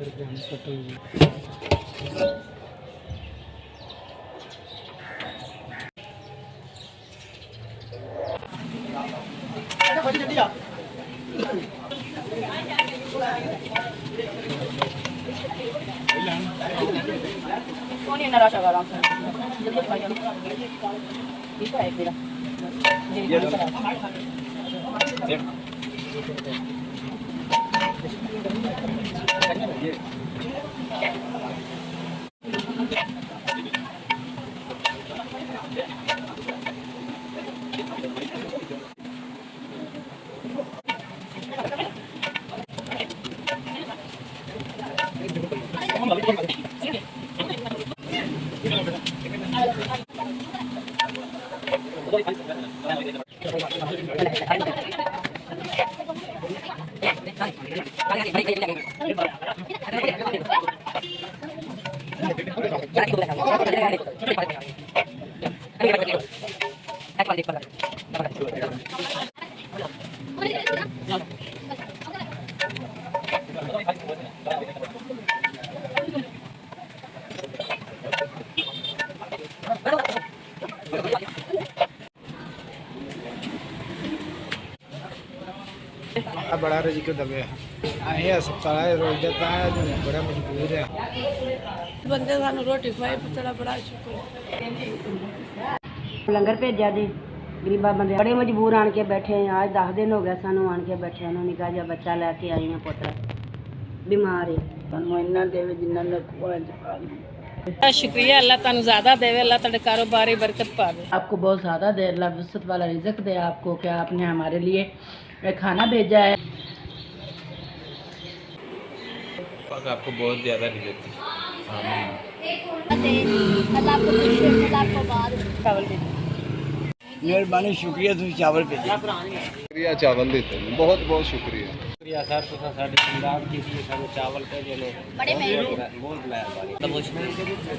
Kung yung narasya ka lang sir. Dito pa yun. Dito ay pila. Dito sa बड़ा रजी को दबे आए अस्पताल है रोज जाता है जो बड़ा मजबूर है बंदे सानू रोटी खवाई पुतला बड़ा शुक्र ਲੰਗਰ ਭੇਜਿਆ ਜੀ ਗਰੀਬਾਂ ਬੰਦੇ ਬੜੇ ਮਜਬੂਰ ਆਣ ਕੇ ਬੈਠੇ ਆ ਅੱਜ 10 ਦਿਨ ਹੋ ਗਏ ਸਾਨੂੰ ਆਣ ਕੇ ਬੈਠਿਆਂ ਨੂੰ ਨਿੱਕਾ ਜਿਹਾ ਬੱਚਾ ਲੈ ਕੇ ਆਈ ਆ ਪੁੱਤਰ ਬਿਮਾਰ ਹੈ ਸਾਨੂੰ ਇੰਨਾ ਦੇਵੇ ਜਿੰਨਾ ਨੇ ਕੋਲ ਚ ਪਾ शुक्रिया अल्लाह तानू ज़्यादा देवे अल्लाह तेरे कारोबारी बरकत पावे आपको बहुत ज़्यादा दे अल्लाह वसत वाला रिज़्क दे आपको क्या आपने हमारे लिए खाना भेजा है आपको बहुत ज़्यादा रिज़्क दे मेहरबानी शुक्रिया तुम चावल भेजे शुक्रिया चावल देते हैं बहुत बहुत शुक्रिया शुक्रिया सर तुसा साडे पंजाब के लिए सानू चावल भेजे ने बड़े मेहरबानी बहुत मेहरबानी